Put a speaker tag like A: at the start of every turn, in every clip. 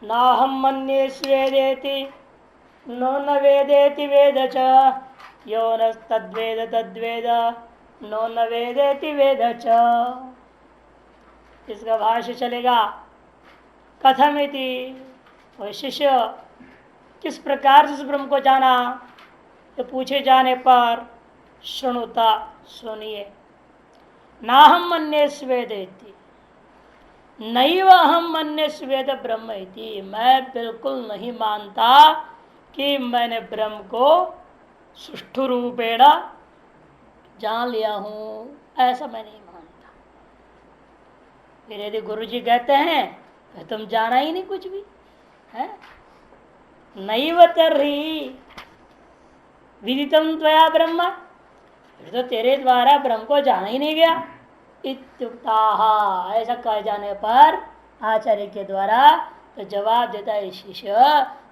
A: नाहम मन्ये स्वेदेति नो न वेदेति वेद च यो न तद्वेद तद्वेद नो न वेदेति वेद च। इसका भाष्य चलेगा। कथमिति, वह शिष्य किस प्रकार से ब्रह्म को जाना, तो पूछे जाने पर श्रृणुता, सुनिए। नाहम मन्ये स्वेदेति, नैव अहम मन्ये स्वेद ब्रह्म इति, मैं बिल्कुल नहीं मानता कि मैंने ब्रह्म को सुष्ठु रूपेण जान लिया हूं, ऐसा मैं नहीं मानता। फिर यदि गुरु जी कहते हैं तो तुम जाना ही नहीं कुछ भी है। नैव तर्हि विदितम त्वया ब्रह्म, फिर तो तेरे द्वारा ब्रह्म को जाना ही नहीं गया। इत्युक्ताः, ऐसा कह जाने पर आचार्य के द्वारा तो जवाब देता है शिष्य,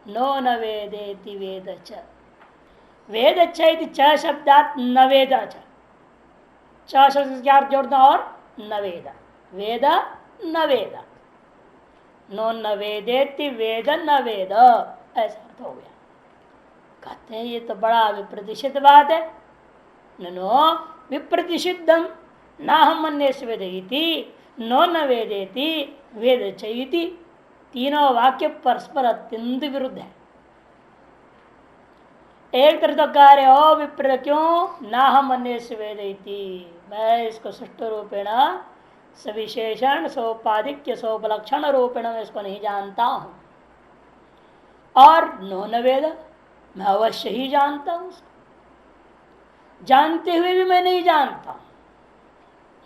A: नो न वेदेति वेद च। वेद इति च शब्दात न वेद च, च शब्द क्या जोड़ना और न वेद, वेद न वेद, नो न वेदेति वेद न वेद, ऐसा अर्थ हो गया। कहते हैं ये तो बड़ा विप्रतिषिद्ध बात है। नो विप्रतिषिद्धम ना हम मन्ये स्वेदेति नो न वेदेति वेद चैति, तीनों वाक्य परस्पर अत्यंत विरुद्ध है। एक तरफ तो कह रहे हो विप्र क्यों, ना हम मन्ये स्वेदेति, मैं इसको सुष्ट रूपेण सविशेषण सोपाधिक्य सोपलक्षण रूपेण में इसको नहीं जानता हूं, और नो न वेद, मैं अवश्य ही जानता हूं, जानते हुए भी मैं नहीं जानता।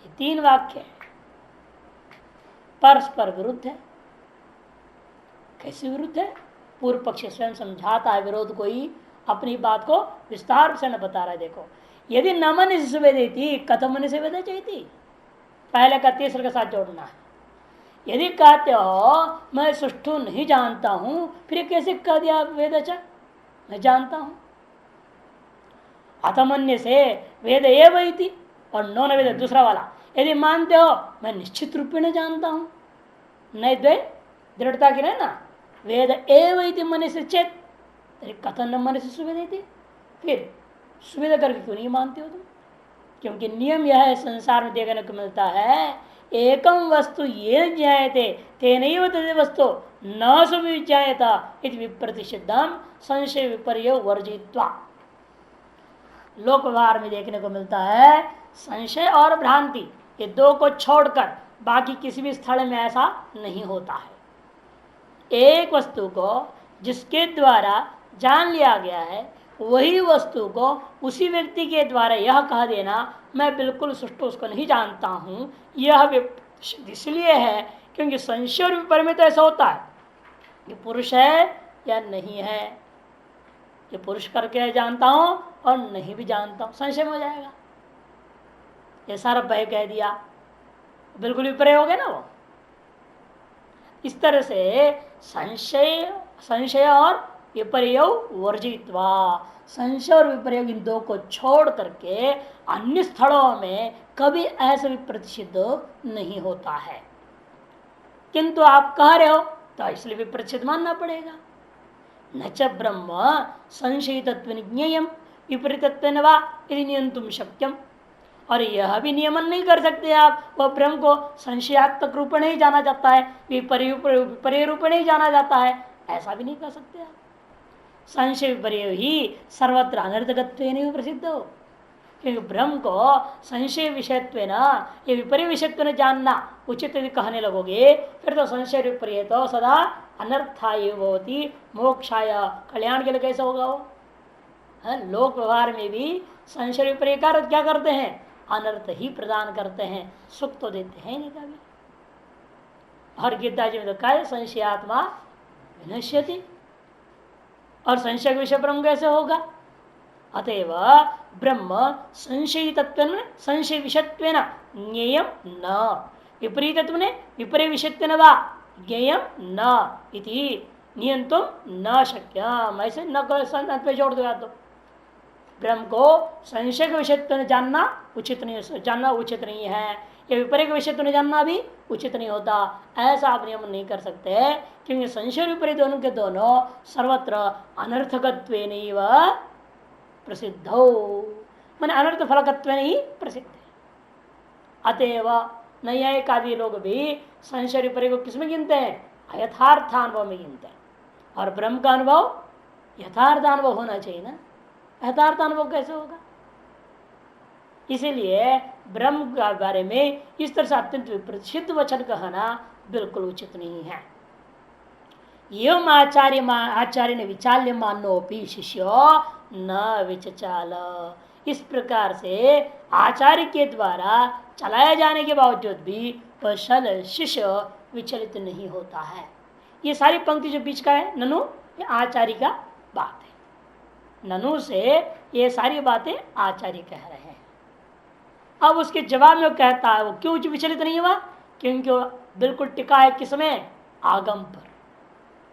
A: ये तीन वाक्य है, परस्पर विरुद्ध है। कैसे विरुद्ध है? पूर्व पक्ष स्वयं समझाता है विरोध को ही, अपनी बात को विस्तार से न बता रहा है। देखो, यदि न मन से वेदेति कथम मन से वेद चाहिए, पहले का तीसरे के साथ जोड़ना है। यदि कहते हो मैं सुष्ठु नहीं जानता हूं, फिर कैसे कह दिया वेद च, मैं जानता हूं। अतमन्य से वेद एव इति और नो न वेद दूसरा वाला, यदि मानते हो मैं निश्चित रूप में जानता हूं, नहीं द्वे दृढ़ता की ना, वेद एव इति मन से चेत कथन न मन से सुवेदेति, फिर सुवेद करके क्यों नहीं मानते हो तुम? क्योंकि नियम यह है, संसार में देखने को मिलता है, एकम वस्तु ये ज्ञायते तेनैव तद् वस्तु न सुविज्ञायता इति विप्रतिषिद्धम संशय विपर्य वर्जित्वा। लोक व्यवहार में देखने को मिलता है, संशय और भ्रांति ये दो को छोड़कर बाकी किसी भी स्थल में ऐसा नहीं होता है। एक वस्तु को जिसके द्वारा जान लिया गया है, वही वस्तु को उसी व्यक्ति के द्वारा यह कह देना मैं बिल्कुल सुष्टु उसको नहीं जानता हूं, यह इसलिए है क्योंकि संशय और विपर्य में तो ऐसा होता है कि पुरुष है या नहीं है, ये पुरुष करके जानता हूं और नहीं भी जानता हूं, संशय में हो जाएगा। ये सारा भय कह दिया, बिल्कुल विपर्य हो गया ना वो। इस तरह से संशय और विपर्य वर्जित्वा, संशय और विपर्य इन दो को छोड़ करके अन्य स्थलों में कभी ऐसा विप्रतिषिद्ध नहीं होता है। किंतु आप कह रहे हो तो इसलिए विप्रतिषिद्ध मानना पड़ेगा। न च ब्रह्म संशयितत्व ज्ञेयम विपरीतत्वेन वा यदि नियंतुम शक्यम, और यह भी नियमन नहीं कर सकते आप, वह ब्रह्म को संशयात्मक रूप नहीं जाना जाता है, विपर्य रूप नहीं जाना जाता है, ऐसा भी नहीं कर सकते आप। संशय विपर्य ही सर्वत्र अनर्थकत्वेन प्रसिद्ध हो, क्योंकि ब्रह्म को संशय विषयत्वेन ये विपर्य विषयत्वेन जानना उचित यदि कहने लगोगे, फिर तो संशय विपर्य तो सदा अनर्थाय होती, मोक्षाय कल्याण के लिए कैसे होगा वो? लोक व्यवहार में भी संशय विपर्य क्या करते हैं? अनर्थ ही प्रदान करते हैं, सुख तो देते हैं नहीं कभी। और गीता जी में तो कहा संशयात्मा विनश्यति, और संशय विषय ब्रह्म कैसे होगा? अतएव ब्रह्म संशय तत्व संशय विषयत्वेन ज्ञेयम न, विपरीतत्व ने विपर्य विषयत्वेन वा ज्ञेयम न इति नियंतुम न शक्यम, ऐसे न पे जोड़ दो। तो ब्रह्म को संशय के विषय जानना उचित नहीं, जानना उचित नहीं है, ये विपरीत विषय तो नहीं जानना भी उचित नहीं होता। ऐसा आप नियम नहीं कर सकते, क्योंकि संशय विपरीत दोनों के दोनों सर्वत्र अनर्थकत्वेन प्रसिद्ध हो, मैंने अनर्थ फलकत्व ही प्रसिद्ध है। अतएव न्यायिक आदि लोग भी संशय विपरीत को किसमें गिनते हैं? यथार्थानुभव में गिनते हैं। और ब्रह्म का अनुभव यथार्थ अनुभव होना चाहिए ना, यथार्थ अनुभव कैसे होगा? इसीलिए ब्रह्म के बारे में इस तरह से अत्यंत विप्रसिद्ध वचन कहना बिल्कुल उचित नहीं है। एवं आचार्य ने विचाल्य मानोपि शिष्यो न विचचाल, इस प्रकार से आचार्य के द्वारा चलाए जाने के बावजूद भी वह शिष्य विचलित नहीं होता है। ये सारी पंक्ति जो बीच का है ननु, ये आचार्य का बात है। ननु से ये सारी बातें आचार्य कह रहे हैं। अब उसके जवाब में वो कहता है वो क्यों विचलित नहीं हुआ? क्योंकि वो बिल्कुल टिका है किसमें? आगम पर।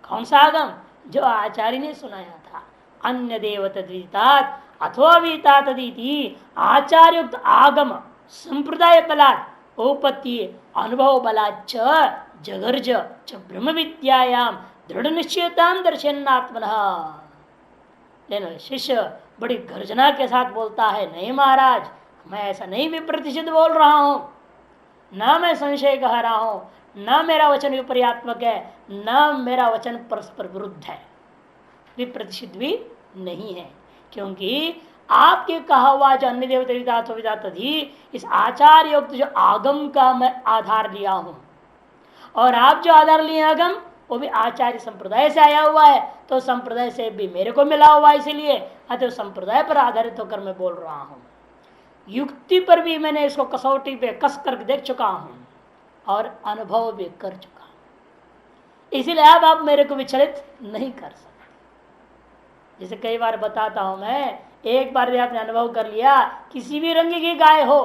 A: कौन सा आगम? जो आचार्य ने सुनाया था। अन्य देव तद्वितात अथवा वीता तदीति आचार्युक्त आगम संप्रदाय बलात् उपपत्ति अनुभव बलाच्च जगर्ज च ब्रह्म विद्यायाम दृढ़ निश्चयताम दर्शनात्मनः। लेकिन शिष्य बड़ी गर्जना के साथ बोलता है, नहीं महाराज, मैं ऐसा नहीं भी प्रतिषिद्ध बोल रहा हूं, ना मैं संशय कह रहा हूं, ना मेरा वचन विपर्यात्मक है, ना मेरा वचन परस्पर विरुद्ध है, विप्रतिषिद्ध भी नहीं है। क्योंकि आपके कहा हुआ जो अन्य देवता तभी इस आचार्य युक्त जो आगम का मैं आधार लिया हूं, और आप जो आधार लिए आगम वो भी आचार्य संप्रदाय से आया हुआ है, तो संप्रदाय से भी मेरे को मिला हुआ, इसीलिए अतः संप्रदाय पर आधारित होकर मैं बोल रहा हूं। युक्ति पर भी मैंने इसको कसौटी पे कस कर देख चुका हूं और अनुभव भी कर चुका हूं, इसीलिए अब आप मेरे को विचलित नहीं कर सकते। जैसे कई बार बताता हूं मैं, एक बार भी आपने अनुभव कर लिया किसी भी रंग की गाय हो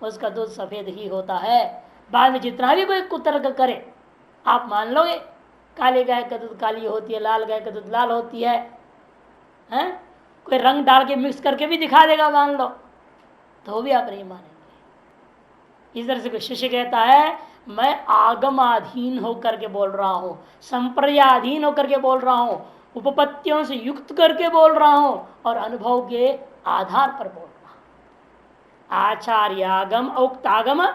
A: उसका दूध सफेद ही होता है, बाद में जितना भी कोई कुतर्क करे आप मान लोगे काली गाय का दूध काली होती है, लाल गाय का दूध लाल होती है, हैं? कोई रंग डाल के मिक्स करके भी दिखा देगा मान लो, तो भी आप नहीं मानेंगे। इस तरह से कोई शिष्य कहता है मैं आगमाधीन होकर के बोल रहा हूं, संप्रदायाधीन होकर के बोल रहा हूं, उपपत्तियों से युक्त करके बोल रहा हूं और अनुभव के आधार पर बोल रहा हूं। आचार्यागम उक्तागम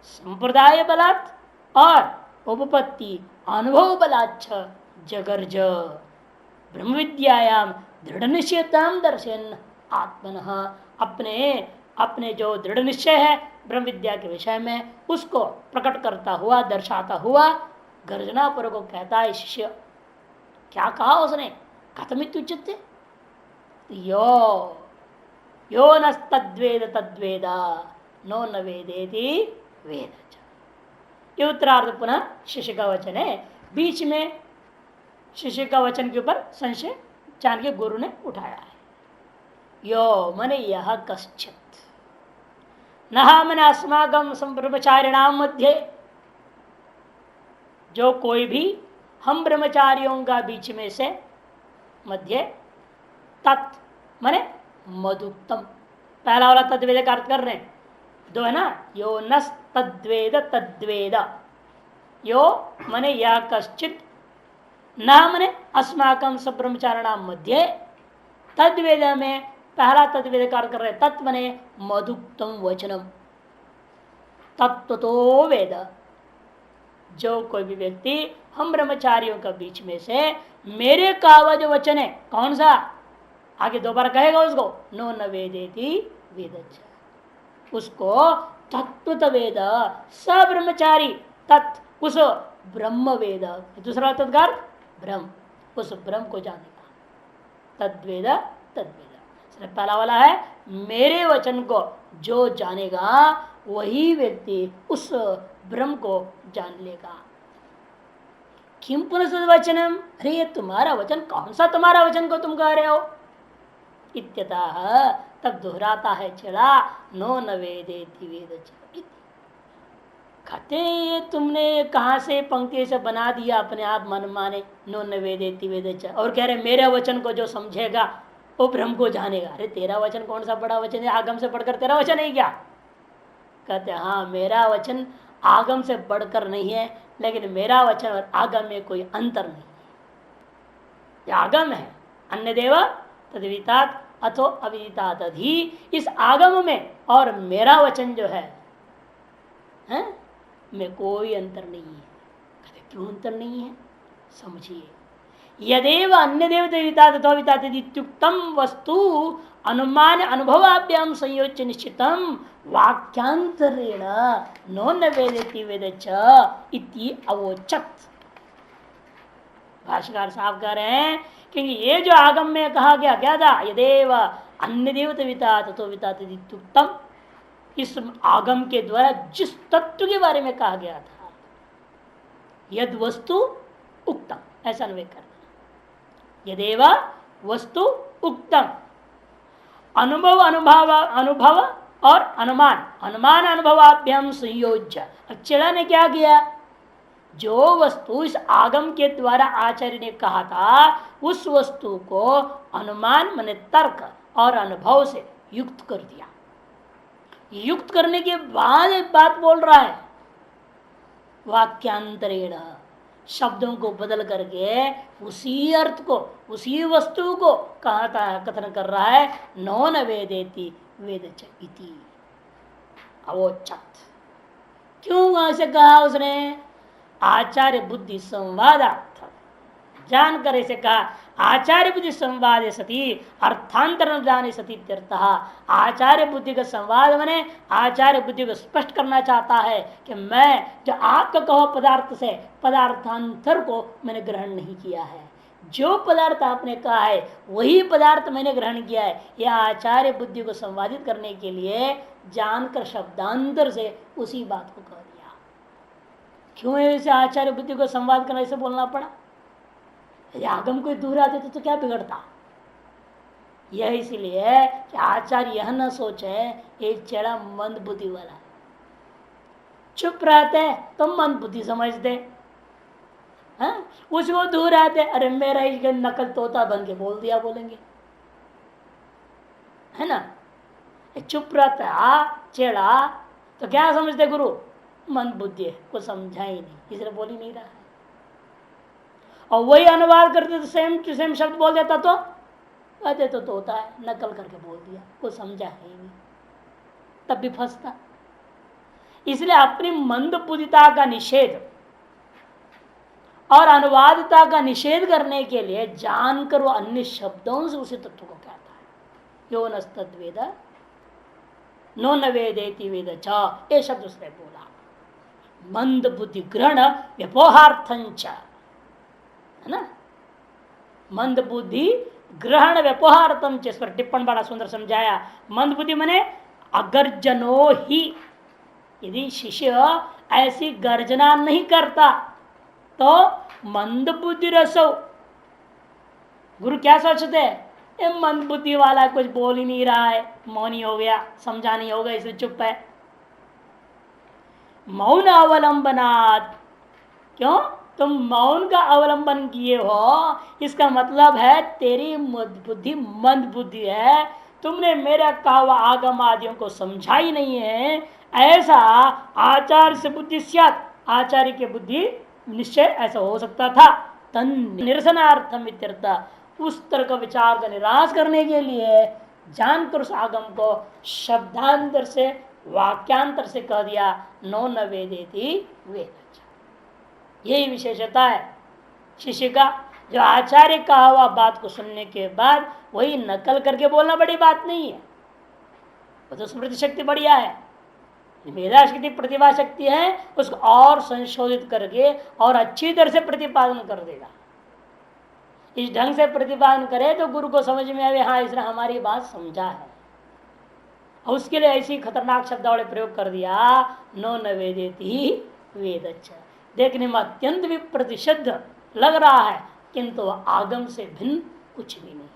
A: संप्रदाय बलात् और उपपत्ति अनुभव बलाच्छ जगर्ज ब्रह्म विद्यायाम दृढ़ निश्चयताम दर्शन आत्मनः। अपने अपने जो दृढ़ निश्चय है ब्रह्म विद्या के विषय में उसको प्रकट करता हुआ दर्शाता हुआ गर्जना पर को कहता है शिष्य। क्या कहा उसने? कथमित्युच्यते यो यो न तद्वेद तद्वेदा नो न वेदेति वेद। ये उत्तरार्ध पुनः शिष्य का वचन है। बीच में शिष्य का वचन के ऊपर संशय जान के गुरु ने उठाया है। यो मने यह कश्चित न मन अस्माकं संब्रह्मचारिणाम मध्य, जो कोई भी हम ब्रह्मचारियों का बीच में से मध्य तत् मने मधुक्तम, पहला वाला तद्वेद का अर्थ कर रहे हैं, दो है ना, यो न तद्वेद तद्वेद, यो मने यह कश्चित, न मने अस्माकं ब्रह्मचारिणाम मध्य, तद्वेद में पहला तद्वेद का अर्थ कर रहे तत्व मने मधुक्तम वचनम, तत्व तो वेद। जो कोई भी व्यक्ति हम ब्रह्मचारियों का बीच में से मेरे का हुआ जो वचन है कौन सा, आगे दोबारा कहेगा उसको, नो न वेदेति वेदच्च, उसको तत्व वेद स ब्रह्मचारी तत् उस ब्रह्म वेद, दूसरा तत्कार ब्रह्म, उस ब्रह्म को जानेगा। तद्वेद तद्वेद पहला वाला है मेरे वचन को जो जानेगा वही व्यक्ति उस ब्रह्म को जान लेगा। किम पुनः वचनम, अरे ये तुम्हारा वचन कौन सा, तुम्हारा वचन को तुम कह रहे हो इत्यतः, तब दोहराता है चला नो न वेदेति वेदच्च। कहते तुमने कहां से पंक्ति से बना दिया अपने आप मन माने, नो न वेदेति वेदच्च, और कह रहे मेरे वचन को जो समझेगा वो ब्रह्म को जानेगा। अरे तेरा वचन कौन सा बड़ा वचन है, आगम से पढ़कर तेरा वचन है क्या? कहते हाँ मेरा वचन आगम से बढ़कर नहीं है, लेकिन मेरा वचन और आगम में कोई अंतर नहीं है। यह आगम है, अन्य देव तद्वितात अथो अविदितात ही, इस आगम में और मेरा वचन जो है में कोई अंतर नहीं है। कहते क्यों अंतर नहीं है, समझिए। यदेव अन्य देवतावितात्युक्तम वस्तु अनुमान अनुभवाभ्याम संयोज्य निश्चितम वाक्यांतरेण नो न वेदेति वेद च इति अवोचत। भाष्यकार साहब कह रहे हैं क्योंकि ये जो आगम में कहा गया क्या था, यदेव अन्य देवता तथो वितात्युक्तम, इस आगम के द्वारा जिस तत्व के बारे में कहा गया था, यद वस्तु उक्तम, ऐसा अन्वय करना। यदेव वस्तु उक्तम, अनुभव अनुभव और अनुमान अनुभवाभ्याम संयोज्य। अक्षरा ने क्या किया, जो वस्तु इस आगम के द्वारा आचार्य ने कहा था उस वस्तु को अनुमान माने तर्क और अनुभव से युक्त कर दिया। युक्त करने के बाद एक बात बोल रहा है, वाक्यांतरेण, शब्दों को बदल करके उसी अर्थ को उसी वस्तु को कहता है, कथन कर रहा है। नो न वेदेति वेद च इति अवोचत। क्यों ऐसे कहा उसने, आचार्य बुद्धि संवादार्थ जान कर इसे कहा। आचार्य बुद्धि संवाद सती अर्थांतर जाने सती तीर्थः, आचार्य बुद्धि का संवाद मैंने आचार्य बुद्धि को स्पष्ट करना चाहता है कि मैं जो आपका कहो पदार्थ से पदार्थांतर को मैंने ग्रहण नहीं किया है, जो पदार्थ आपने कहा है वही पदार्थ मैंने ग्रहण किया है। यह आचार्य बुद्धि को संवादित करने के लिए जानकर शब्दांतर से उसी बात को कह दिया। क्यों ऐसे आचार्य बुद्धि को संवाद करना ऐसे बोलना पड़ा, यदि आगम कोई दूर आते तो क्या बिगड़ता। यह इसलिए कि आचार्य यह न सोचे ये चेड़ा मंद बुद्धि वाला है, चुप रहते तो मंद बुद्धि समझते, उसको दूर आते अरे मेरा ही नकल तोता बन के बोल दिया बोलेंगे, है ना। चुप रहता चेड़ा तो क्या समझते, गुरु मंद बुद्धि है, कुछ समझा ही नहीं, इसलिए बोल ही नहीं रहा है। और वही अनुवाद करते तो सेम टू सेम शब्द बोल देता तो कहते तो होता है, नकल करके बोल दिया, कुछ समझा है ही नहीं, तब भी फंसता। इसलिए अपनी मंद बुद्धिता का निषेध और अनुवादता का निषेध करने के लिए जानकर वो अन्य शब्दों से उसी तत्व को कहता है। यो नस्तद्वेद नो न वेदेति वेद च, ये शब्द उसने बोला। मंद बुद्धि ग्रहण व्यपोहार्थंच, है ना, मंद बुद्धि ग्रहण व्यपोहार्थम, इस पर टिप्पण बड़ा सुंदर समझाया। मंद बुद्धि मने अगर्जनो ही, यदि शिष्य ऐसी गर्जना नहीं करता तो मंद बुद्धि रसो। गुरु क्या सोचते हैं, ये मंद बुद्धि वाला कुछ बोल ही नहीं रहा है, मौनी हो गया, समझा नहीं होगा इसलिए चुप है। मौन अवलंबनात्, क्यों, तुम मौन का अवलंबन किए हो, इसका मतलब है तेरी बुद्धि मंद बुद्धि है, तुमने मेरा कहा हुआ आगम आदियों को समझा ही नहीं है। ऐसा आचार्य से बुद्धि स्यात्, आचार्य की बुद्धि निश्चय ऐसा हो सकता था। तन निरसनार्थम इत्यर्थ, उस तरह का विचार का निराश करने के लिए जानकर उस आगम को शब्दांतर से वाक्यांतर से कह दिया, नो न वेदेति वेद। यही विशेषता है शिष्य का, जो आचार्य कहा हुआ बात को सुनने के बाद वही नकल करके बोलना बड़ी बात नहीं है, वो तो स्मृति शक्ति बढ़िया है। मेधा शक्ति प्रतिभा शक्ति है, उसको और संशोधित करके और अच्छी तरह से प्रतिपादन कर देगा। इस ढंग से प्रतिपादन करे तो गुरु को समझ में आवे, हाँ इसने हमारी बात समझा है। और उसके लिए ऐसी खतरनाक शब्दावली प्रयोग कर दिया, नो न वेदेति वेदच्च। देखने में अत्यंत भी प्रतिशुद्ध लग रहा है, किंतु आगम से भिन्न कुछ भी नहीं है।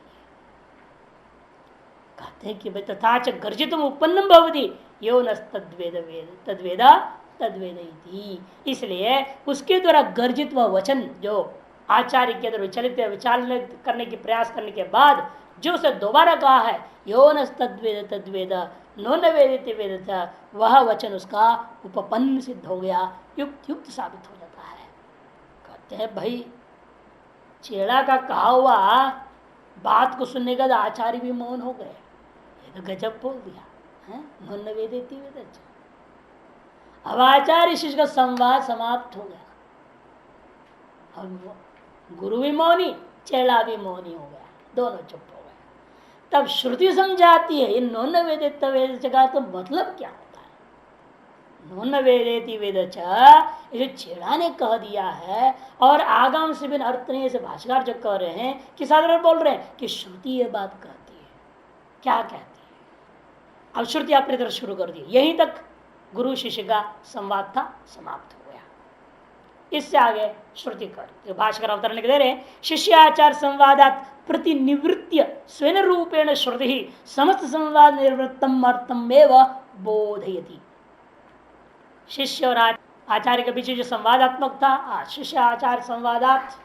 A: कहते हैं कि तथाच गर्जितम उपन्नम भवति यो न तद्वेद वेद तद्वेदा तद्वेद, इसलिए उसके द्वारा गर्जित वह वचन जो आचार्य के द्वारा विचार करने की प्रयास करने के बाद जो उसे दोबारा कहा है, यो न तद्वेद तद्वेद, नो न वेदित वेद, वह वचन उसका उपपन्न सिद्ध हो गया, युक्त युक्त साबित हो जाता है। कहते हैं भाई चेड़ा का कहा हुआ बात को सुनने का आचार्य भी मौन हो गए, ये तो गजब बोल दिया है, नो न वेदित वेद। अब आचार्य शिष्य का संवाद समाप्त हो गया, अब गुरु भी मौनी चेला भी मौनी हो गया, दोनों चुप हो गए। तब श्रुति समझाती है इन नोन वेदित वेद का तो मतलब क्या होता है। नोन वेदेति वेद ये चेड़ा ने कह दिया है और आगाम से बिन अर्थ नहीं, से भाष्यकार जो कह रहे हैं कि साधारण बोल रहे हैं कि श्रुति ये बात कहती है, क्या कहती है। अब श्रुति अपनी तरफ शुरू कर दी, यहीं तक गुरु शिष्य का संवाद था, समाप्त हो गया। इससे आगे श्रुति कर भाष्कर अवतरण दे रहे, शिष्याचार संवादात प्रतिनिवृत्य स्वेन रूपेण श्रुति ही समस्त संवाद निवृत्तम अर्थम एवं बोधयति। शिष्य और आचार्य के बीच जो संवादात्मक था, शिष्य आचार्य संवादात,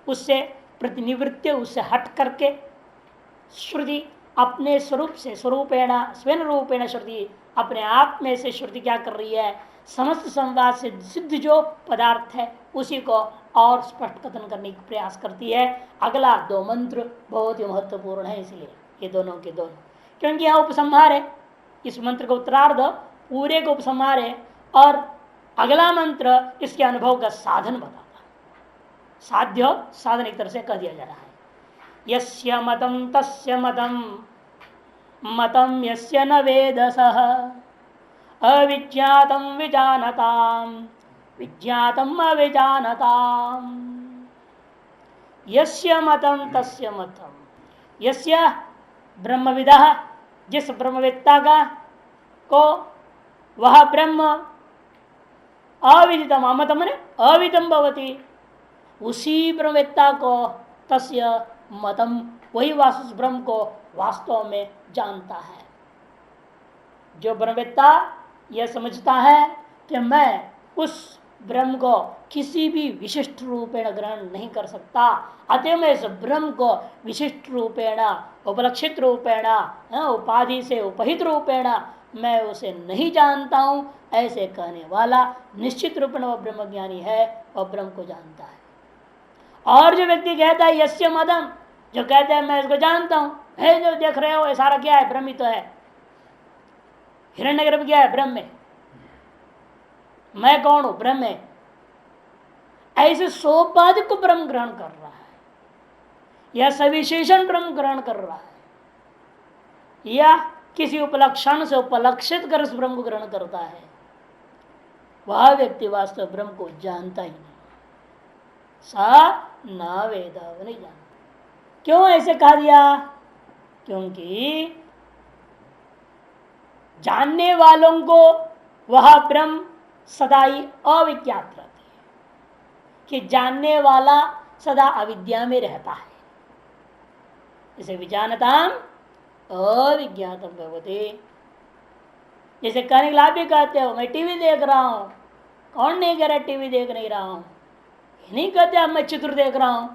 A: उससे प्रतिनिवृत्य, उससे हट करके श्रुति अपने स्वरूप से स्वरूपेण स्वेन रूपेण श्रुति अपने आप में से श्रुति क्या कर रही है, समस्त संवाद से सिद्ध जो पदार्थ है उसी को और स्पष्ट कथन करने का प्रयास करती है। अगला दो मंत्र बहुत ही महत्वपूर्ण है, इसलिए ये दोनों के दोनों, क्योंकि यहाँ उपसंहार है, इस मंत्र का उत्तरार्ध पूरे को उपसंहार है और अगला मंत्र इसके अनुभव का साधन बताता है, साध्य साधन एक तरह से कह दिया जा रहा है। यस्य मतम तस्य मतम मतम यस्य न वेदसः अविज्ञातम विजानताम विज्ञातम अविजानताम। यस्य मतम तस्य मतम, यस्य ब्रह्मविदः, जिस ब्रह्मवेत्ता का को वह ब्रह्म अविदितम, अमतम ने अविदम भवति, उसी ब्रह्मवेत्ता को तस्य मतम, वही वास्तव ब्रह्म को वास्तव में जानता है। जो ब्रह्मवेत्ता यह समझता है कि मैं उस ब्रह्म को किसी भी विशिष्ट रूपेण ग्रहण नहीं कर सकता, अतः मैं इस ब्रह्म को विशिष्ट रूपेण उपलक्षित रूपेण उपाधि से उपहित रूपेण मैं उसे नहीं जानता हूं, ऐसे कहने वाला निश्चित रूप में वह ब्रह्मज्ञानी है, वह ब्रह्म को जानता है। और जो व्यक्ति कहता है यस्य मदम, जो कहता है मैं इसको जानता हूं, है जो देख रहे हो ये सारा क्या है, ब्रह्म ही तो है, हिरण्यगर्भ क्या है, ब्रह्म है, मैं कौन हूं, ब्रह्म है, ऐसे सोपाधिक को ब्रह्म ग्रहण कर रहा है, या सविशेषण ब्रह्म ग्रहण कर रहा है, या किसी उपलक्षण से उपलक्षित कर उस ब्रह्म को ग्रहण करता है, वह व्यक्ति वास्तव ब्रह्म को जानता ही नहीं, सा न वेद, नहीं जानता। क्यों ऐसे कहा दिया, क्योंकि जानने वालों को वह ब्रह्म सदा ही अविज्ञात रहती है, कि जानने वाला सदा अविद्या में रहता है, जैसे विजानताम अविज्ञातम भवति। जैसे कहने के लाभ भी कहते हो मैं टीवी देख रहा हूं, कौन नहीं कह रहा टीवी देख नहीं रहा हूं, ये नहीं कहते अब मैं चित्र देख रहा हूं,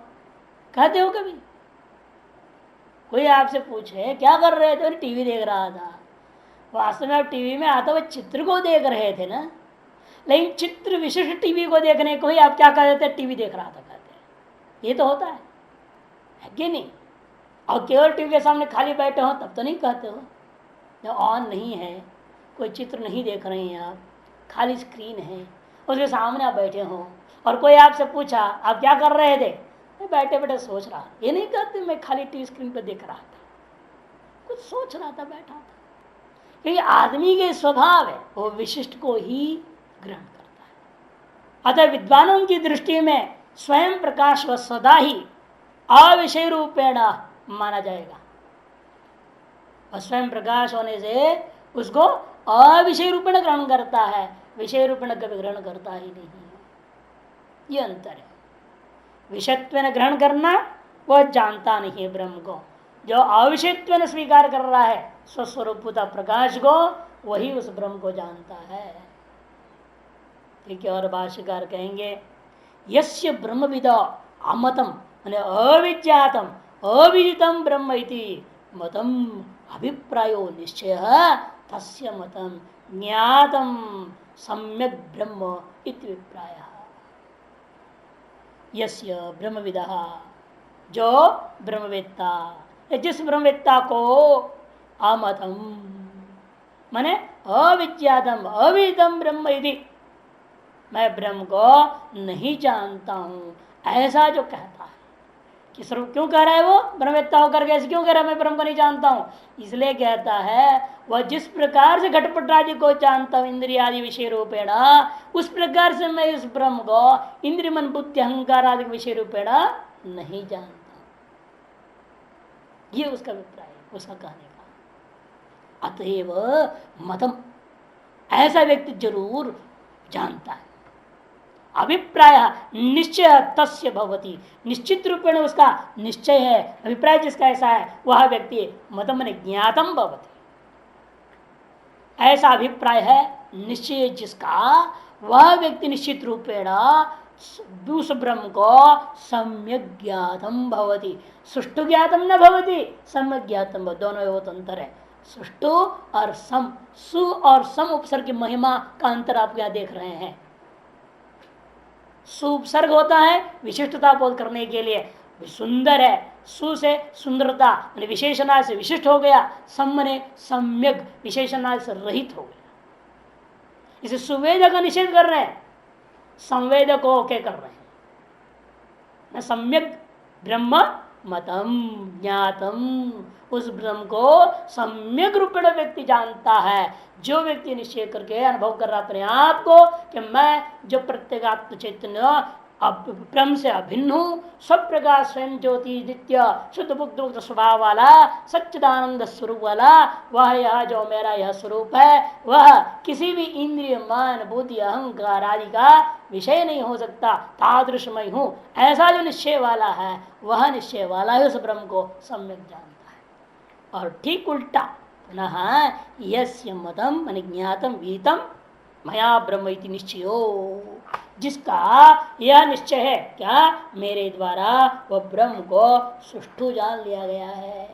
A: कहते हो कभी? कोई आपसे पूछे क्या कर रहे थे, टीवी देख रहा था, वास्तव में आप टीवी में आता हुआ चित्र को देख रहे थे ना, लेकिन चित्र विशिष्ट टीवी को देखने को ही आप क्या कह देते, टीवी देख रहा था कहते हैं, ये तो होता है कि नहीं? और केवल टीवी के सामने खाली बैठे हो तब तो नहीं कहते हो, जब ऑन नहीं है, कोई चित्र नहीं देख रहे हैं आप, खाली स्क्रीन है, उसके सामने आप बैठे हो और कोई आपसे पूछा आप क्या कर रहे थे, मैं बैठे बैठे सोच रहा, ये नहीं कहते मैं खाली टीवी स्क्रीन पर देख रहा था, कुछ सोच रहा था, बैठा था। क्योंकि आदमी के स्वभाव है वो विशिष्ट को ही ग्रहण करता है। अतः विद्वानों की दृष्टि में स्वयं प्रकाश व सदा ही अविषय रूपेण माना जाएगा, और स्वयं प्रकाश होने से उसको अविषय रूपेण ग्रहण करता है, विषय रूपेण कभी ग्रहण करता ही नहीं। ये अंतर है, विषयत्व ग्रहण करना वह जानता नहीं है ब्रह्म को, जो अविषयत्व स्वीकार कर रहा है स्वस्वरूपता प्रकाश को, वही उस ब्रह्म को जानता है। ठीक है, और भाष्यकार कहेंगे यस्य ब्रह्मविद अमतम अविज्ञातम अविदितम ब्रह्म इति मतम अभिप्रायो निश्चय तस्य मतम ज्ञातम सम्यक ब्रह्म इति विप्रायः। यस्य ब्रह्मविदः, जो ब्रह्मवेत्ता, जिस ब्रह्मवेत्ता को अमतम माने अविज्ञातम अविदम ब्रह्म यदि, मैं ब्रह्म को नहीं जानता हूं, ऐसा जो कहता है कि स्वरूप क्यों कह रहा है वो ब्रह्मवेत्ता होकर के, ऐसे क्यों कह रहा है मैं ब्रह्म को नहीं जानता हूं, इसलिए कहता है वह जिस प्रकार से घटपट आदि को जानता हूं इंद्रिय आदि विषय रूपेण, उस प्रकार से मैं इस ब्रह्म को इंद्रिय मन बुद्धि अहंकार आदि विषय रूपेण नहीं जानता। ये उसका अभिप्राय है, उसका कहने का। अतएव मतम, ऐसा व्यक्ति जरूर जानता है। अभिप्राय निश्चय तस्य भवति, निश्चित रूपेण उसका निश्चय है, अभिप्राय जिसका ऐसा है वह व्यक्ति मतम ने ज्ञातम भवति, ऐसा अभिप्राय है निश्चय जिसका, वह व्यक्ति निश्चित रूपेण उस ब्रह्म को सम्यक ज्ञातम भवति, सुष्टु ज्ञातम न भवति सम्यक ज्ञातम, दोनों बहुत अंतर है। सुष्टु और सम, सु और सम उपसर्ग की महिमा का अंतर आप यहां देख रहे हैं। सुपसर्ग होता है विशिष्टता बोध करने के लिए, सुंदर है, सु से सुंदरता विशेषणा से विशिष्ट हो गया, सम ने सम्यक विशेषणा से रहित हो गया। इसे सुवेद का निषेध कर रहे हैं, संवेद को क्या कर रहे हैं, सम्यक ब्रह्म मतम ज्ञातम, उस ब्रह्म को सम्यक रूपेण व्यक्ति जानता है, जो व्यक्ति निश्चय करके अनुभव कर रहा अपने आप को कि मैं जो प्रत्येगात्म चैतन्य ब्रह्म से अभिन्न हूं, सब प्रकार स्वयं ज्योति नित्य शुद्ध बुद्ध मुक्त स्वभाव वाला सच्चिदानंद स्वरूप वाला, वह यह जो मेरा यह स्वरूप है वह किसी भी इंद्रिय मन बुद्धि अहंकार आदि का विषय नहीं हो सकता, तादृशमय हूं, ऐसा जो निश्चय वाला है वह निश्चय वाला है उस ब्रह्म को सम्यक जानता है। और ठीक उल्टा पुनः यस्य मतम मन ज्ञातम वीतम मया ब्रह्म इति निश्चयो, जिसका यह निश्चय है क्या, मेरे द्वारा वह ब्रह्म को सुष्ठु जान लिया गया है,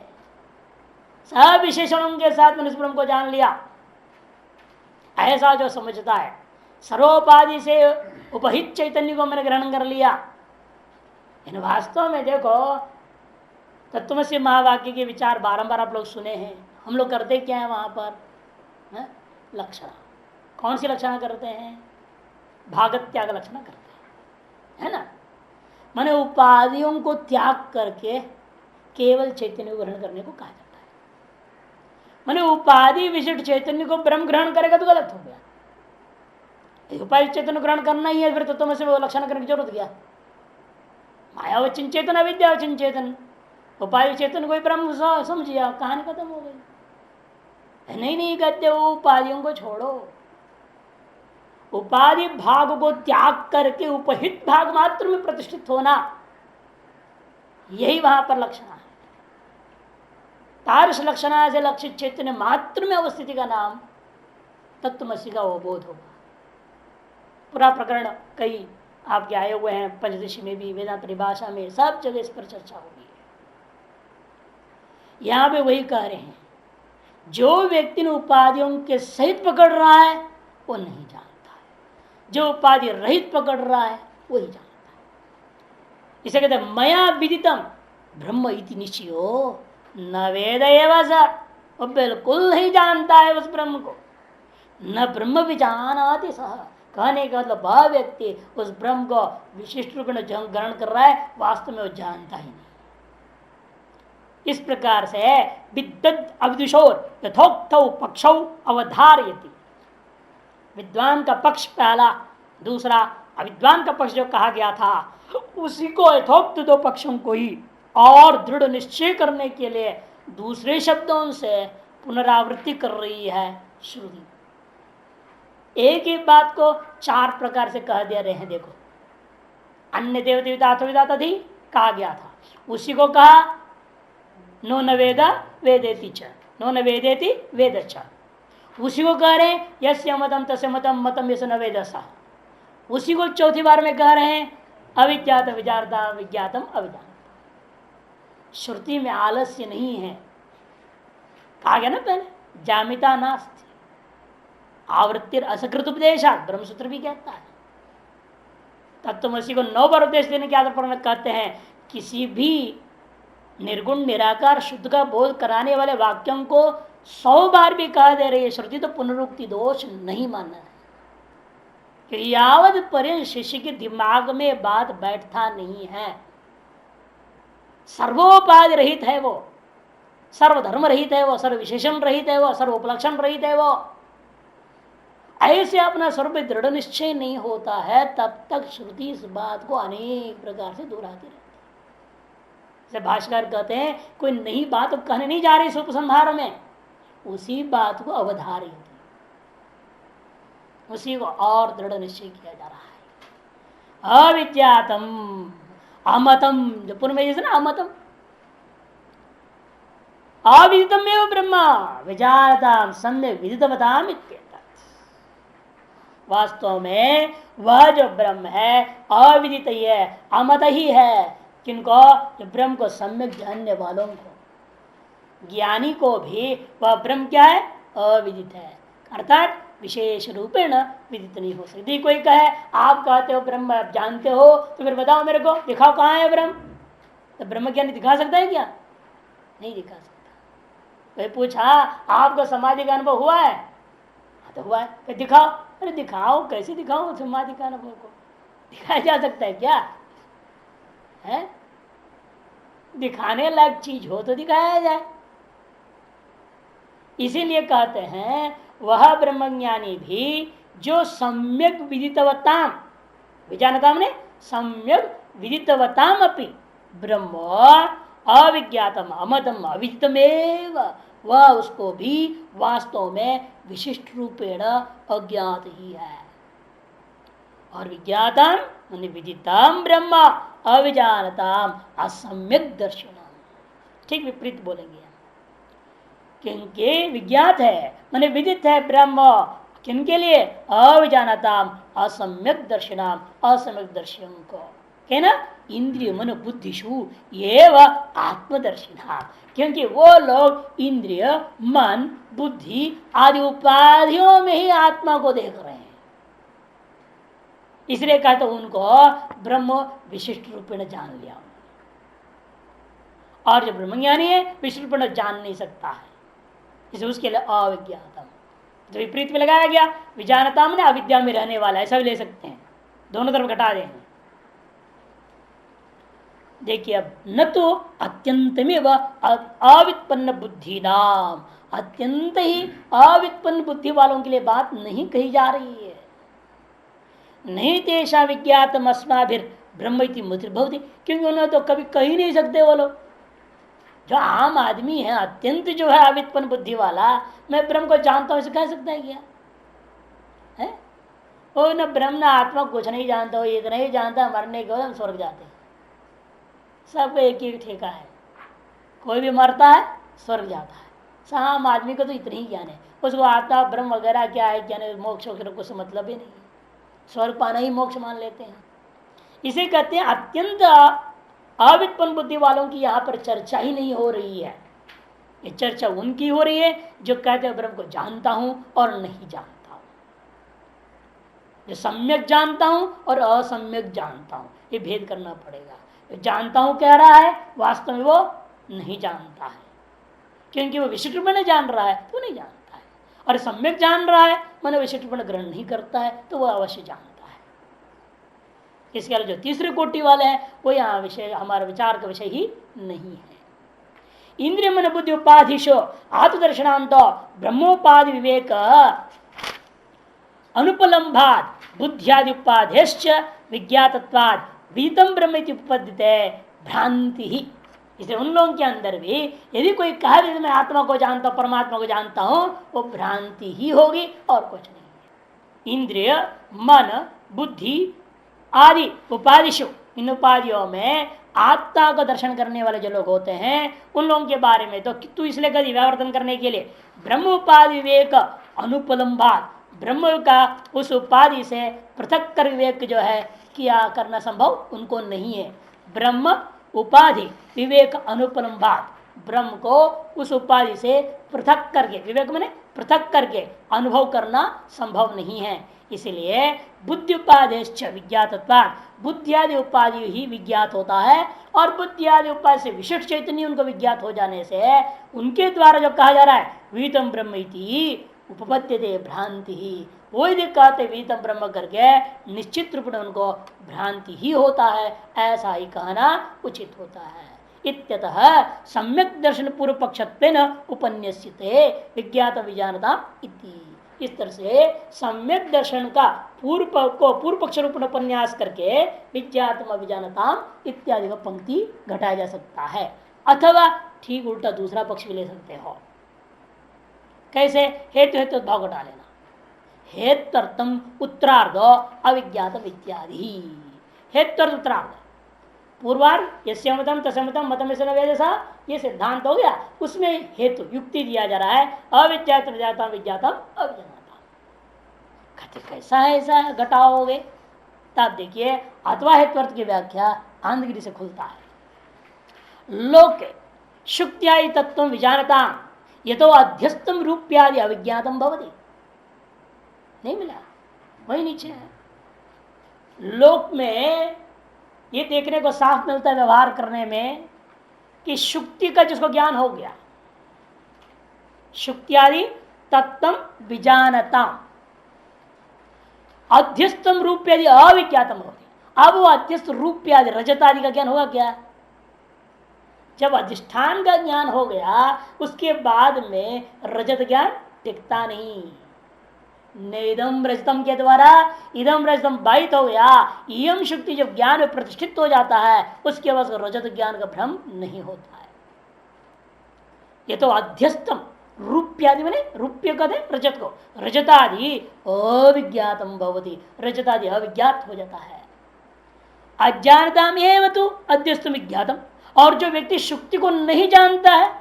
A: सब विशेषणों के साथ मैंने इस ब्रह्म को जान लिया, ऐसा जो समझता है, सर्वोपाधि से उपहित चैतन्य को मैंने ग्रहण कर लिया। इन वास्तव में देखो तत्वमसि महावाक्य के विचार बारंबार आप लोग सुने हैं, हम लोग करते क्या है वहां पर लक्षणा, कौन सी लक्षणा करते हैं, भागत त्याग लक्षणा करते हैं, है ना। माने उपाधियों को त्याग करके केवल चैतन्य को ग्रहण करने को कहा जाता है। माने उपाधि विशिष्ट चैतन्य को ब्रह्म ग्रहण करेगा तो गलत हो गया, उपाधि चैतन्य ग्रहण करना ही है, फिर तो तुम्हें से वो लक्षण करने की जरूरत क्या, मायावचन चेतन अविद्यावचन चेतन, उपाधि चेतन कोई ब्रह्म समझिया, कहानी खत्म हो गई। नहीं कहते वो उपाधियों को छोड़ो, उपाधि भाग को त्याग करके उपहित भाग मात्र में प्रतिष्ठित होना, यही वहां पर लक्षण है। तारस लक्षणा से लक्षित चैतन्य मात्र में अवस्थिति का नाम तत्वमसि का अवबोध होगा। पूरा प्रकरण कई आपके आए हुए हैं, पंचदशी में भी, वेदांत परिभाषा में, सब जगह इस पर चर्चा होगी। यहां पे वही कह रहे हैं, जो व्यक्ति ने उपाधियों के सहित पकड़ रहा है वो नहीं जानता है, जो उपाधि रहित पकड़ रहा है वही जानता है। इसे कहते हैं मया विदितम ब्रह्म इति निश्चयो न वेद एवं स, वो बिल्कुल नहीं जानता है उस ब्रह्म को, न ब्रह्म भी जानाति सह, कहने का मतलब वह व्यक्ति उस ब्रह्म को विशिष्ट रूप में ग्रहण कर रहा है, वास्तव में वो जानता ही नहीं। इस प्रकार से विद्वद अविदुषोर यथोक्त पक्षौ अवधारयति, विद्वान का पक्ष पहला, दूसरा अविद्वान का पक्ष जो कहा गया था उसी को यथोक्त दो पक्षों को ही और दृढ़ निश्चय करने के लिए दूसरे शब्दों से पुनरावृत्ति कर रही है श्रुति। एक ही बात को चार प्रकार से कह दे रहे हैं। देखो, अन्य देवता थी कहा गया था, उसी को कहा नो न वेद वेदेति च, नो न वेदेति वेद च, उसी को कह रहे हैं यस्य मतम तस्य मतम मतम यस्य न वेदसा, उसी को चौथी बार में कह रहे हैं अविज्ञात विजारता विज्ञातम अविज्ञात। श्रुति में आलस्य नहीं है, कहा गया ना पहले, जामिता नास्ति, आवृत्ति असकृत उपदेशा ब्रह्मसूत्र भी कहता है। तत्वमसी को 9 बार उपदेश देने के आधार पर कहते हैं किसी भी निर्गुण निराकार शुद्ध का बोध कराने वाले वाक्यों को 100 बार भी कह दे रही है श्रुति तो पुनरुक्ति दोष नहीं मानना है। कि यावत पर्यंत शिष्य के दिमाग में बात बैठता नहीं है, सर्वोपाधि रहित है वो, सर्वधर्म रहित है वो, सर्व विशेषण रहित है वो, सर्व उपलक्षण रहित है वो, ऐसे अपना स्वरूप दृढ़ निश्चय नहीं होता है, तब तक श्रुति इस बात को अनेक प्रकार से दोहराती रहती है। जैसे भाष्यकार कहते हैं कोई नई बात कहने नहीं जा रही इस उपसंहार में, उसी बात को अवधारी होती, उसी को और दृढ़ निश्चय किया जा रहा है। अविज्ञातम अमतम, जो पूर्व में जैसे ना अमतम अविदितम एवं ब्रह्म विजानताम सम्यक विदितवताम इत्येतत्। वास्तव में वह जो ब्रह्म है अविदित ही है, अमत ही है। किनको? जो ब्रह्म को सम्यक जानने वालों को, ज्ञानी को भी वह ब्रह्म क्या है? अविदित है, अर्थात विशेष रूपेण विदित नहीं हो सकती। कोई कहे आप कहते हो ब्रह्म आप जानते हो, तो फिर बताओ मेरे को, दिखाओ कहाँ है ब्रह्म। तो ब्रह्म ज्ञान दिखा सकता है क्या? नहीं दिखा सकता। कोई पूछा आपको समाधि का अनुभव हुआ है? तो हुआ है। फिर दिखाओ। अरे दिखाओ, कैसे दिखाओ समाधि का अनुभव को? दिखाया जा सकता है क्या? है दिखाने लायक चीज हो तो दिखाया जाए। इसीलिए कहते हैं वह ब्रह्मज्ञानी भी जो सम्यक विदितवताम, विजानताम ने सम्यक विदितवताम अपि ब्रह्म अविज्ञातम अमतम अविदितमेव, वह उसको भी वास्तव में विशिष्ट रूपेण अज्ञात ही है। और विज्ञातम माने विदितम ब्रह्म अविजानताम असम्यक दर्शनम, ठीक विपरीत बोलेंगे। क्योंकि विज्ञात है माने विदित है ब्रह्म, किनके लिए? अविजानताम असम्यक दर्शनाम, असम्यक दर्शन को है ना, इंद्रिय मन बुद्धिशु ये व आत्मदर्शिना, क्योंकि वो लोग इंद्रिय मन बुद्धि आदि उपाधियों में ही आत्मा को देख रहे हैं। इसलिए कहते उनको ब्रह्म विशिष्ट रूप में जान लिया। और जो ब्रह्मज्ञानी है विशिष्ट रूप में जान नहीं सकता है, इसे उसके लिए अविज्ञातम जो विपरीत में लगाया गया। विजानता में अविद्या में रहने वाला, ऐसा भी ले सकते हैं, दोनों तरफ घटा दें। देखिए अब न तो अत्यंत में वह अवित्पन्न बुद्धि नाम, अत्यंत ही अवित्पन्न बुद्धि वालों के लिए बात नहीं कही जा रही है। नहीं तेषा विज्ञातम अस्माभिर ब्रह्म इति मतिर्भवति, क्योंकि उन्हें तो कभी कह ही नहीं सकते वो लोग। जो आम आदमी है अत्यंत जो है अवित्पन्न बुद्धि वाला, मैं ब्रह्म को जानता हूं इसे कह सकता है क्या? है वो न ब्रह्म न आत्मा कुछ नहीं जानता हो, इतना ही जानता मरने के बाद हम स्वर्ग जाते हैं। सबको एक ही ठेका है, कोई भी मरता है स्वर्ग जाता है। आम आदमी को तो इतनी ही ज्ञान है, उसको आत्मा ब्रह्म वगैरह क्या है ज्ञान, मोक्ष वगैरह कुछ मतलब ही नहीं है, स्वर्ग पाना ही मोक्ष मान लेते हैं। इसे कहते हैं अत्यंत अवित्पन्न बुद्धि वालों की यहाँ पर चर्चा ही नहीं हो रही है। ये चर्चा उनकी हो रही है जो कहते हैं ब्रह्म को जानता हूं और नहीं जानता हूं, जो सम्यक जानता हूं और असम्यक जानता हूं, ये भेद करना पड़ेगा। जो जानता हूं कह रहा है वास्तव में वो नहीं जानता है, क्योंकि वो विशिष्ट रूप में जान रहा है तो नहीं जानता है, और सम्यक जान रहा है मैंने विशिष्ट रूप में ग्रहण नहीं करता है तो वह अवश्य जानता है। इसके जो तीसरे कोटि वाले हैं वो यहाँ विषय हमारा विचार का विषय ही नहीं है। इंद्रिय मन बुद्धि उपाधिशो आत्मदर्शनांत ब्रह्मोपाधि विवेक अनुपलम्भात बुद्धियादि उपाधेश्च विज्ञातत्वाद विदितम ब्रह्म इति उपपद्यते भ्रांति ही। इसलिए उन लोगों के अंदर भी यदि कोई कहा कि मैं आत्मा को जानता हूं परमात्मा को जानता हूं, वो भ्रांति ही होगी और कुछ नहीं। इंद्रिय मन बुद्धि आदि उपाधिशु, इन उपाधियों में आत्मा को दर्शन करने वाले जो लोग होते हैं उन लोगों के बारे में तो तू इसलिए कभी व्यावर्तन करने के लिए ब्रह्म उपाधि विवेक अनुपलम्भात, ब्रह्म का उस उपाधि से पृथक कर विवेक जो है किया करना संभव उनको नहीं है। ब्रह्म उपाधि विवेक अनुपलम्भात, ब्रह्म को उस उपाधि से पृथक करके, विवेक मैंने पृथक करके अनुभव करना संभव नहीं है। इसलिए बुद्धि उपादेश विज्ञातत्वात्, बुद्धियादि उपाधि ही विज्ञात होता है और बुद्धियादि उपाधि से विशिष्ट चैतन्य उनको विज्ञात हो जाने से उनके द्वारा जो कहा जा रहा है वीतम ब्रह्म इति उपपद्यते भ्रांति ही, वो यदि कहते वीतम ब्रह्म करके निश्चित रूप में उनको भ्रांति ही होता है, ऐसा ही कहना उचित होता है। इत्यतः सम्यक दर्शन पूर्व पक्षत्वेन उपन्यस्यते विज्ञात विजानता इति। इस तरह से सम्यक दर्शन का पूर्व पक्ष रूप में उपन्यास करके विज्ञातम अभिजानता इत्यादि का पंक्ति घटाया जा सकता है। अथवा ठीक उल्टा दूसरा पक्ष भी ले सकते हो। कैसे? हेतु हेतु भाव घटा लेना, हेतुर्थम उत्तरार्ध अविज्ञातम इत्यादि। हेतुर्थ उत्तरार्ध पूर्वार्ध यस्य मतम तस्य मतम मतम वेदसा, ये सिद्धांत हो गया। उसमें हेतु युक्ति दिया जा रहा है अविज्ञात विज्ञातम विज्ञातम अविज्ञातम। कहते कैसा है ऐसा घटाओगे? तब देखिए अथवा हेतुर्थ की व्याख्या आंधगिरी से खुलता है। लोके शुक्त्यादि तत्व विजानता ये तो अध्यस्तम रूप्यादि अविज्ञातम भवति। नहीं मिला, वही नीचे है। लोक में ये देखने को साफ मिलता है व्यवहार करने में कि शुक्ति का जिसको ज्ञान हो गया, शुक्त्यादि तत्तम विजानता अध्यस्तम रूप्यादि अविज्ञातम होती। अब वो अध्यस्त रूप्यादि रजतादि का ज्ञान होगा क्या? जब अधिष्ठान का ज्ञान हो गया उसके बाद में रजत ज्ञान टिकता नहीं। नेदम रजतम के द्वारा इदम रजतम बाधित हो गया, यम शुक्ति जब ज्ञान में प्रतिष्ठित हो जाता है उसके बाद रजत ज्ञान का भ्रम नहीं होता है। ये तो अध्यस्तम रूप्यादि मैंने रूप्य कहते रजत को, रजतादि अविज्ञातम भवति, रजतादि अविज्ञात हो जाता है। अज्ञानता में तो अध्यस्तम विज्ञातम, और जो व्यक्ति शुक्ति को नहीं जानता है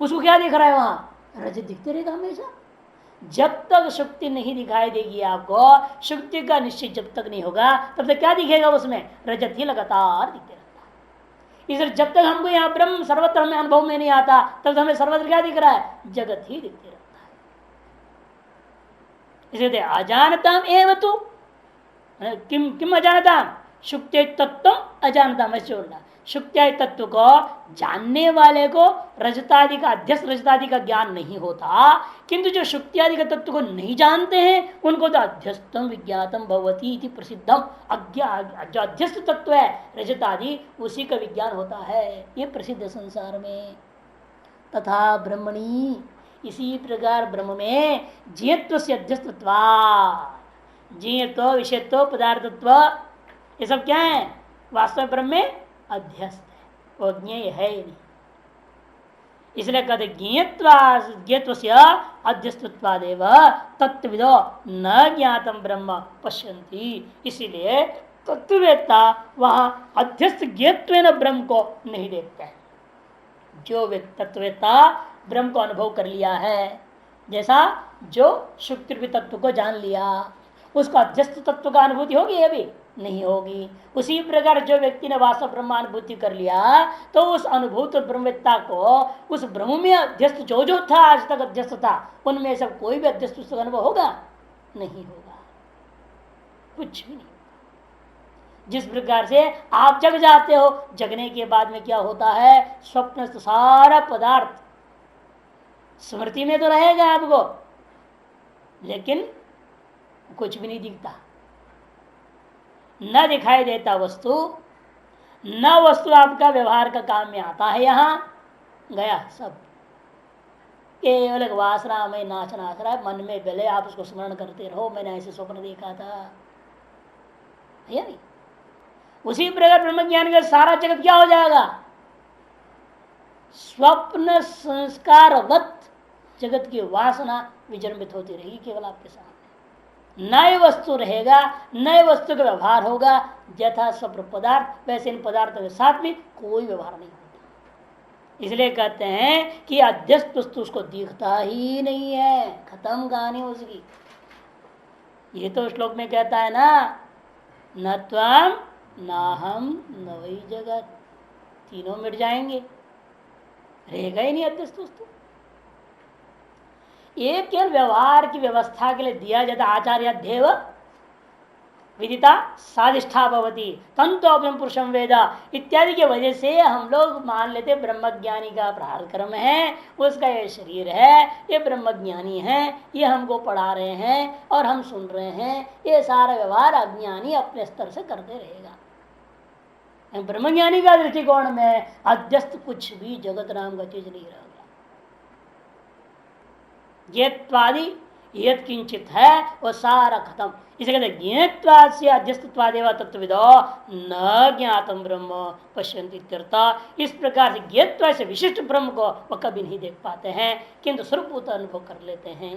A: उसको क्या दिख रहा है? वहां रजत दिखते रहेगा हमेशा। जब तक शुक्ति नहीं दिखाई देगी आपको, शुक्ति का निश्चय जब तक नहीं होगा तब तक क्या दिखेगा? उसमें रजत ही लगातार दिखते रहता है। इसलिए जब तक हमको यहाँ ब्रह्म सर्वत्र में अनुभव में नहीं आता तब हमें सर्वत्र क्या दिख रहा है? जगत ही दिखते रहता है। इसलिए अजानताम एव तु किम किम अजानताम शुक्ति तत्व अजानताम ऐसे बोलना। शुक्त्यादि तत्व को जानने वाले को रजतादि का अध्यस्त रजतादि का ज्ञान नहीं होता, किंतु जो शुक्त्यादि का तत्व को नहीं जानते हैं उनको तो अध्यस्तम विज्ञातम भवती इति प्रसिद्धम। जो अध्यस्त तत्व है रजतादि उसी का विज्ञान होता है, ये प्रसिद्ध संसार में। तथा ब्रह्मणी, इसी प्रकार ब्रह्म में जीयत्व से अध्यस्तत्वा, जीयत्व विषयत्व पदार्थत्व ये सब क्या है? वास्तव ब्रह्म में अध्यस्त है, वो ज्ञेय है ही नहीं। इसलिए कहते ज्ञेयत्व से अध्यस्तत्वादेव तत्वविदो न ज्ञातम ब्रह्म पश्यन्ति। इसीलिए तत्ववेत्ता वहां अध्यस्त ज्ञेयत्वेन ब्रह्म को नहीं देखते हैं। जो तत्ववेत्ता ब्रह्म को अनुभव कर लिया है, जैसा जो शुक्ति तत्व को जान लिया, उसको अध्यस्त तत्व का अनुभूति होगी? अभी नहीं होगी। उसी प्रकार जो व्यक्ति ने वास्तव ब्रह्मानुभूति कर लिया तो उस अनुभूत ब्रह्मवेत्ता को उस ब्रह्म में अध्यस्त जो जो था आज तक अध्यस्त था उनमें सब कोई भी अध्यस्त उसका अनुभव होगा? नहीं होगा, कुछ भी नहीं। जिस प्रकार से आप जग जाते हो, जगने के बाद में क्या होता है? स्वप्न सारा पदार्थ स्मृति में तो रहेगा आपको, लेकिन कुछ भी नहीं दिखता, न दिखाई देता वस्तु, न वस्तु आपका व्यवहार का काम में आता है। यहां गया सब, केवल एक वासना में नाचना आ रहा है। मन में पहले आप उसको स्मरण करते रहो, मैंने ऐसे स्वप्न देखा था, है नहीं? उसी प्रकार ब्रह्म ज्ञान का सारा जगत क्या हो जाएगा? स्वप्न संस्कारवत जगत की वासना विजृंभित होती रहेगी केवल आपके सामने। नए वस्तु रहेगा, नए वस्तु का व्यवहार होगा, यथा स्वप्न पदार्थ वैसे इन पदार्थों के साथ भी कोई व्यवहार नहीं होता। इसलिए कहते हैं कि अध्यस्त वस्तु उसको दिखता ही नहीं है, खत्म कहानी उसकी। ये तो श्लोक में कहता है ना, न त्वम न हम न वही जगत, तीनों मिट जाएंगे, रहेगा ही नहीं अध्यस्त वस्तु। ये केवल व्यवहार की व्यवस्था के लिए दिया जाता। आचार्य देव विदिता साधिष्ठा भवती तंतु अपने पुरुषम वेद इत्यादि की वजह से हम लोग मान लेते ब्रह्मज्ञानी का प्रारक्रम है, उसका ये शरीर है, ये ब्रह्मज्ञानी है, ये हमको पढ़ा रहे हैं और हम सुन रहे हैं। ये सारा व्यवहार अज्ञानी अपने स्तर से करते रहेगा। ब्रह्मज्ञानी का दृष्टिकोण में अध्यस्त कुछ भी जगत नाम का चीज नहीं रह गया। ज्ञेत्वादि यद किंचित है वो सारा खत्म। इसे कहते ज्ञेत्वाद से अध्यस्तत्वादेव तत्वविदो न ज्ञातम ब्रह्म पश्यन्ति इत्यर्थ। इस प्रकार से ज्ञेत्वा से विशिष्ट ब्रह्म को वह कभी नहीं देख पाते हैं, किंतु स्वरूपभूत अनुभव कर लेते हैं।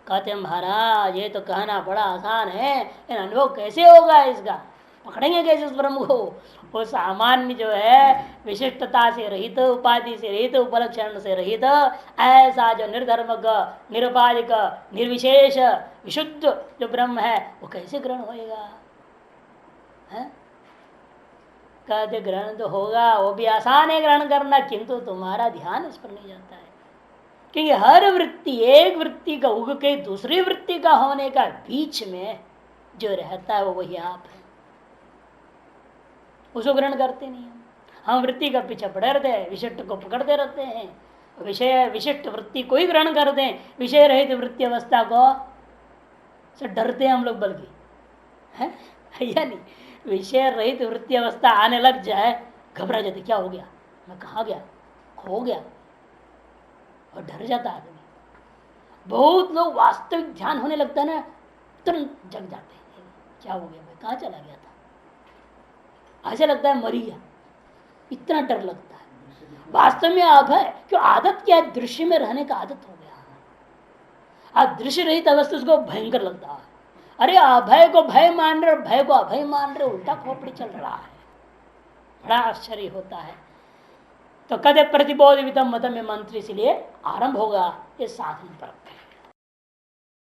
A: कहते हैं महाराज ये तो कहना बड़ा आसान है, अनुभव कैसे होगा इसका, पकड़ेंगे कैसे उस ब्रह्म को। वो सामान्य जो है विशिष्टता से रहित, उपाधि से रहित, उपलक्षण से रहित, ऐसा जो निर्धर्मक, निरुपाधिक, निर्विशेष, विशुद्ध जो ब्रह्म है वो कैसे ग्रहण होएगा। कहते ग्रहण तो होगा, वो भी आसान है ग्रहण करना, किंतु तुम्हारा ध्यान इस पर नहीं जाता है। क्योंकि हर वृत्ति, एक वृत्ति का उग के दूसरी वृत्ति का होने का बीच में जो रहता है वो वही आप है, उसको ग्रहण करते नहीं हम वृत्ति का पीछे पड़े रहते हैं, विशिष्ट को पकड़ते रहते हैं। विषय विशिष्ट वृत्ति को ही ग्रहण करते हैं, विषय रहित वृत्ति अवस्था को से डरते हैं हम लोग, बल्कि है या नहीं। विषय रहित वृत्ति अवस्था आने लग जाए घबरा जाते, क्या हो गया, मैं कहाँ गया, खो गया, और डर जाता आदमी। बहुत लोग वास्तविक ध्यान होने लगता है ना, तुरंत जग जाते हैं, क्या हो गया, मैं कहाँ चला गया था, ऐसे लगता है मरी गया, इतना डर लगता है। वास्तव में अभय क्यों, आदत क्या है, दृश्य में रहने का आदत हो गया। अब दृश्य रहित अवस्था उसको भयंकर लगता है। अरे अभय को भय मान रहे, भय को अभय मान रहे, उल्टा खोपड़ी चल रहा है, बड़ा आश्चर्य होता है। तो कदे प्रतिबोध वितम मत में मंत्र इसलिए आरंभ होगा, ये साधन पर